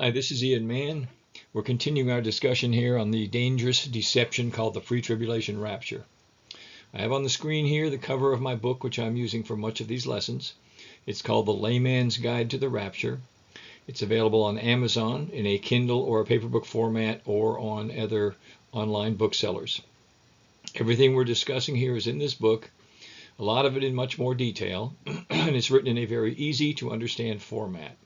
Hi, this is Ian Mann. We're continuing our discussion here on the dangerous deception called the pre-tribulation rapture. I have on the screen here the cover of my book, which I'm using for much of these lessons. It's called The Layman's Guide to the Rapture. It's available on Amazon in a Kindle or a paperback format or on other online booksellers. Everything we're discussing here is in this book, a lot of it in much more detail, and it's written in a very easy to understand format.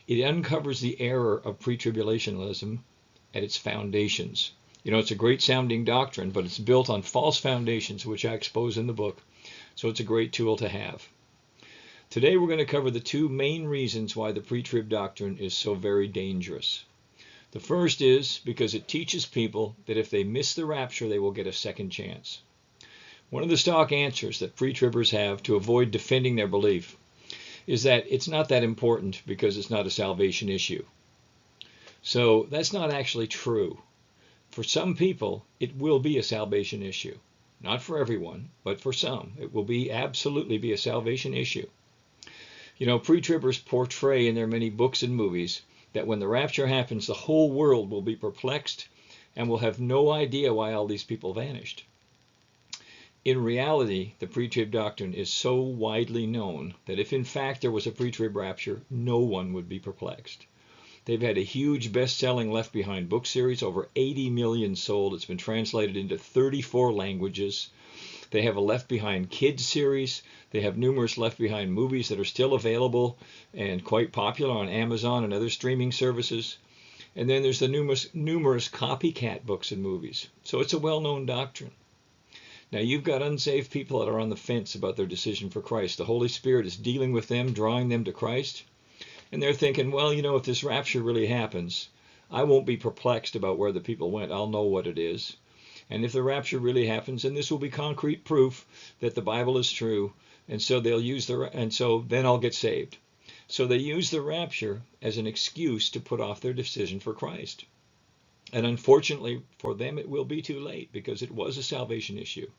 It uncovers the error of pre-tribulationism at its foundations. You know, it's a great sounding doctrine, but it's built on false foundations, which I expose in the book, so it's a great tool to have. Today we're going to cover the two main reasons why the pre-trib doctrine is so very dangerous. The first is because it teaches people that if they miss the rapture, they will get a second chance. One of the stock answers that pre-tribbers have to avoid defending their belief is that it's not that important because it's not a salvation issue. So that's not actually true. For some people, it will be a salvation issue. Not for everyone, but for some. It will absolutely be a salvation issue. You know, pre-tribbers portray in their many books and movies that when the rapture happens, the whole world will be perplexed and will have no idea why all these people vanished. In reality, the pre-trib doctrine is so widely known that if in fact there was a pre-trib rapture, no one would be perplexed. They've had a huge best-selling Left Behind book series, over 80 million sold. It's been translated into 34 languages. They have a Left Behind kids series. They have numerous Left Behind movies that are still available and quite popular on Amazon and other streaming services. And then there's the numerous copycat books and movies. So it's a well-known doctrine. Now, you've got unsaved people that are on the fence about their decision for Christ. The Holy Spirit is dealing with them, drawing them to Christ. And they're thinking, well, you know, if this rapture really happens, I won't be perplexed about where the people went. I'll know what it is. And if the rapture really happens, then this will be concrete proof that the Bible is true. And so then I'll get saved. So they use the rapture as an excuse to put off their decision for Christ. And unfortunately for them, it will be too late because it was a salvation issue.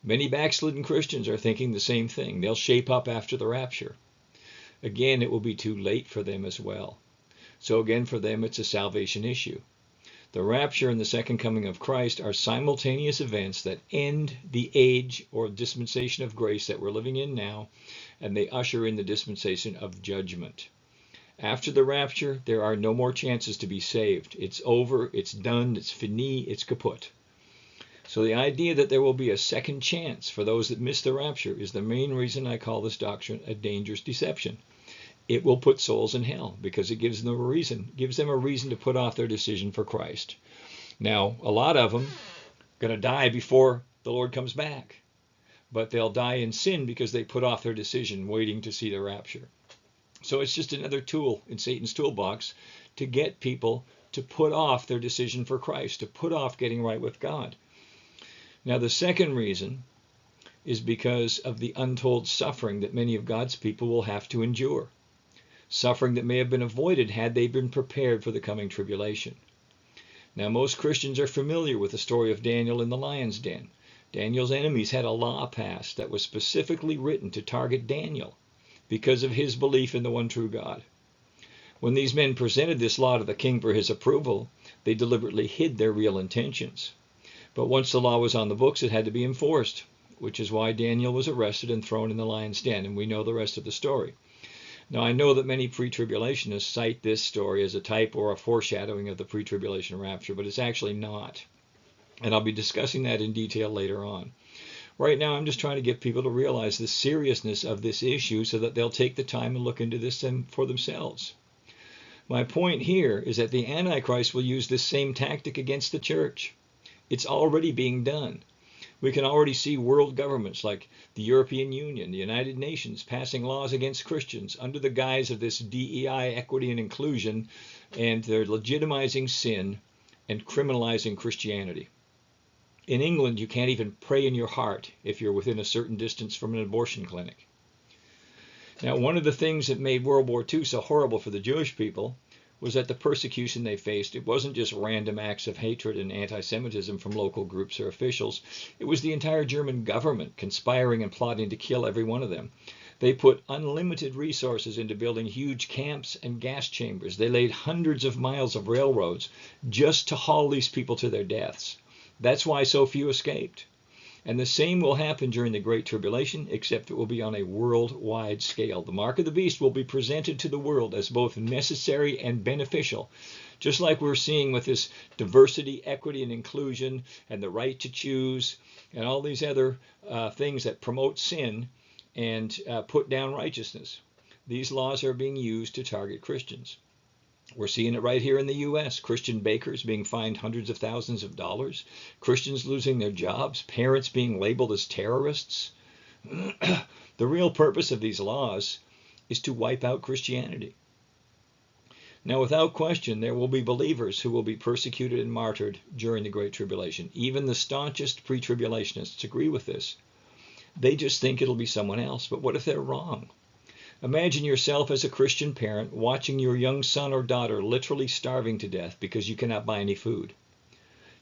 Many backslidden Christians are thinking the same thing. They'll shape up after the rapture. Again, it will be too late for them as well. So again, for them, it's a salvation issue. The rapture and the second coming of Christ are simultaneous events that end the age or dispensation of grace that we're living in now, and they usher in the dispensation of judgment. After the rapture, there are no more chances to be saved. It's over, it's done, it's fini, it's kaput. So the idea that there will be a second chance for those that miss the rapture is the main reason I call this doctrine a dangerous deception. It will put souls in hell because it gives them a reason to put off their decision for Christ. Now, a lot of them are going to die before the Lord comes back, but they'll die in sin because they put off their decision waiting to see the rapture. So it's just another tool in Satan's toolbox to get people to put off their decision for Christ, to put off getting right with God. Now, the second reason is because of the untold suffering that many of God's people will have to endure. Suffering that may have been avoided had they been prepared for the coming tribulation. Now, most Christians are familiar with the story of Daniel in the lion's den. Daniel's enemies had a law passed that was specifically written to target Daniel because of his belief in the one true God. When these men presented this law to the king for his approval, they deliberately hid their real intentions. But once the law was on the books, it had to be enforced, which is why Daniel was arrested and thrown in the lion's den, and we know the rest of the story. Now, I know that many pre-tribulationists cite this story as a type or a foreshadowing of the pre-tribulation rapture, but it's actually not. And I'll be discussing that in detail later on. Right now, I'm just trying to get people to realize the seriousness of this issue so that they'll take the time and look into this for themselves. My point here is that the Antichrist will use this same tactic against the church. It's already being done. We can already see world governments like the European Union, the United Nations, passing laws against Christians under the guise of this DEI, equity and inclusion, and they're legitimizing sin and criminalizing Christianity. In England, you can't even pray in your heart if you're within a certain distance from an abortion clinic. Now, one of the things that made World War II so horrible for the Jewish people was that the persecution they faced, it wasn't just random acts of hatred and anti-Semitism from local groups or officials. It was the entire German government conspiring and plotting to kill every one of them. They put unlimited resources into building huge camps and gas chambers. They laid hundreds of miles of railroads just to haul these people to their deaths. That's why so few escaped. And the same will happen during the Great Tribulation, except it will be on a worldwide scale. The mark of the beast will be presented to the world as both necessary and beneficial, just like we're seeing with this diversity, equity, and inclusion, and the right to choose, and all these other things that promote sin and put down righteousness. These laws are being used to target Christians. We're seeing it right here in the U.S. Christian bakers being fined hundreds of thousands of dollars, Christians losing their jobs, parents being labeled as terrorists. The real purpose of these laws is to wipe out Christianity. Now, without question, there will be believers who will be persecuted and martyred during the Great Tribulation. Even the staunchest pre-tribulationists agree with this. They just think it'll be someone else. But what if they're wrong? Imagine yourself as a Christian parent watching your young son or daughter literally starving to death because you cannot buy any food.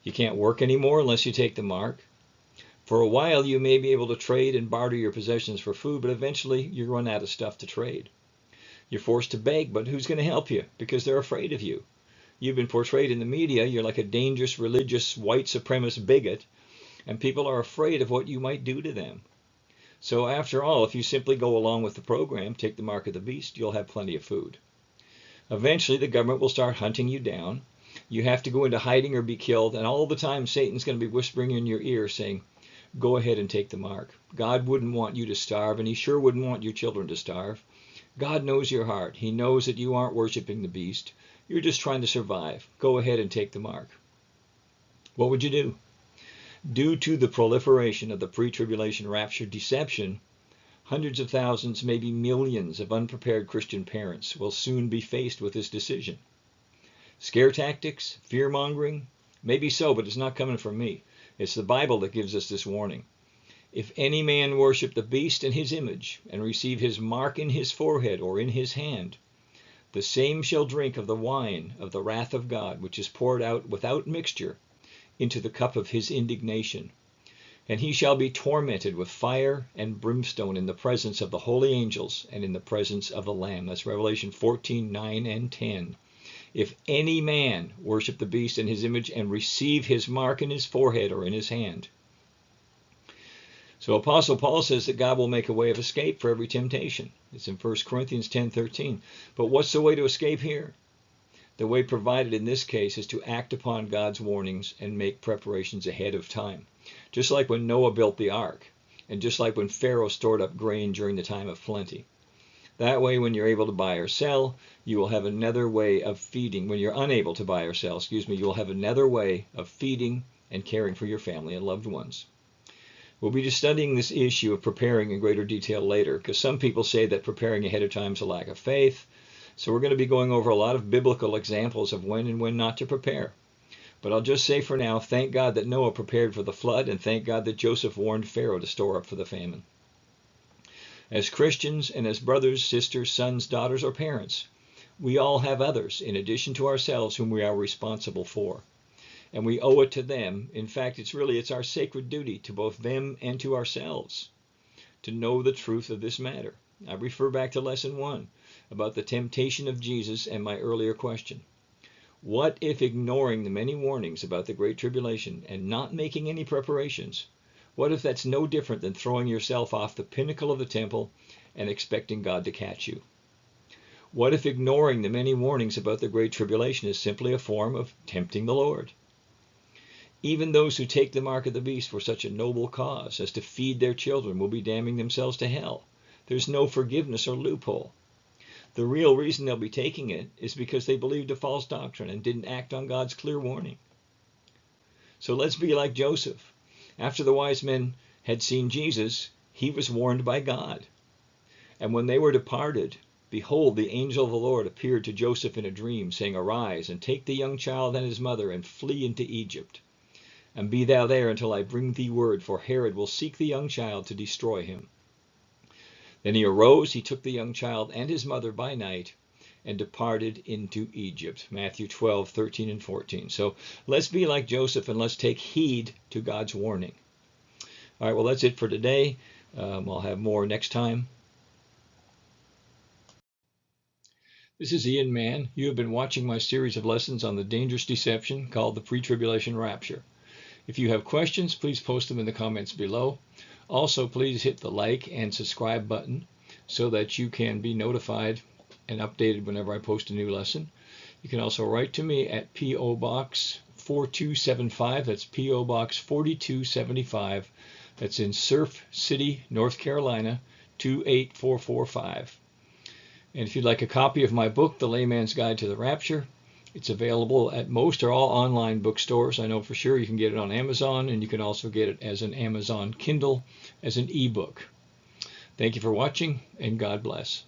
You can't work anymore unless you take the mark. For a while, you may be able to trade and barter your possessions for food, but eventually you run out of stuff to trade. You're forced to beg, but who's going to help you? Because they're afraid of you. You've been portrayed in the media. You're like a dangerous, religious, white supremacist bigot, and people are afraid of what you might do to them. So after all, if you simply go along with the program, take the mark of the beast, you'll have plenty of food. Eventually, the government will start hunting you down. You have to go into hiding or be killed, and all the time Satan's going to be whispering in your ear saying, go ahead and take the mark. God wouldn't want you to starve, and he sure wouldn't want your children to starve. God knows your heart. He knows that you aren't worshiping the beast. You're just trying to survive. Go ahead and take the mark. What would you do? Due to the proliferation of the pre-tribulation rapture deception, hundreds of thousands, maybe millions of unprepared Christian parents will soon be faced with this decision. Scare tactics, fear-mongering, maybe so, but it's not coming from me. It's the Bible that gives us this warning. If any man worship the beast in his image, and receive his mark in his forehead or in his hand, the same shall drink of the wine of the wrath of God, which is poured out without mixture into the cup of his indignation. And he shall be tormented with fire and brimstone in the presence of the holy angels and in the presence of the Lamb. That's Revelation 14, 9, and 10. If any man worship the beast in his image and receive his mark in his forehead or in his hand. So Apostle Paul says that God will make a way of escape for every temptation. It's in 1 Corinthians 10:13. But what's the way to escape here? The way provided in this case is to act upon God's warnings and make preparations ahead of time. Just like when Noah built the ark, and just like when Pharaoh stored up grain during the time of plenty. That way, when you're able to buy or sell, you will have another way of feeding. When you're unable to buy or sell, you'll have another way of feeding and caring for your family and loved ones. We'll be studying this issue of preparing in greater detail later, because some people say that preparing ahead of time is a lack of faith. So we're going to be going over a lot of biblical examples of when and when not to prepare. But I'll just say for now, thank God that Noah prepared for the flood, and thank God that Joseph warned Pharaoh to store up for the famine. As Christians and as brothers, sisters, sons, daughters, or parents, we all have others in addition to ourselves whom we are responsible for. And we owe it to them. In fact, it's our sacred duty to both them and to ourselves to know the truth of this matter. I refer back to lesson 1 about the temptation of Jesus and my earlier question. What if ignoring the many warnings about the Great Tribulation and not making any preparations, what if that's no different than throwing yourself off the pinnacle of the temple and expecting God to catch you? What if ignoring the many warnings about the Great Tribulation is simply a form of tempting the Lord? Even those who take the mark of the beast for such a noble cause as to feed their children will be damning themselves to hell. There's no forgiveness or loophole. The real reason they'll be taking it is because they believed a false doctrine and didn't act on God's clear warning. So let's be like Joseph. After the wise men had seen Jesus, he was warned by God. And when they were departed, behold, the angel of the Lord appeared to Joseph in a dream, saying, Arise, and take the young child and his mother, and flee into Egypt. And be thou there until I bring thee word, for Herod will seek the young child to destroy him. Then he arose, he took the young child and his mother by night, and departed into Egypt. Matthew 12, 13, and 14. So let's be like Joseph, and let's take heed to God's warning. All right, well, that's it for today. I'll have more next time. This is Ian Mann. You have been watching my series of lessons on the dangerous deception called the pre-tribulation rapture. If you have questions, please post them in the comments below. Also, please hit the like and subscribe button so that you can be notified and updated whenever I post a new lesson. You can also write to me at P.O. Box 4275. That's P.O. Box 4275. That's in Surf City, North Carolina, 28445. And if you'd like a copy of my book, The Layman's Guide to the Rapture, it's available at most or all online bookstores. I know for sure you can get it on Amazon, and you can also get it as an Amazon Kindle, as an ebook. Thank you for watching, and God bless.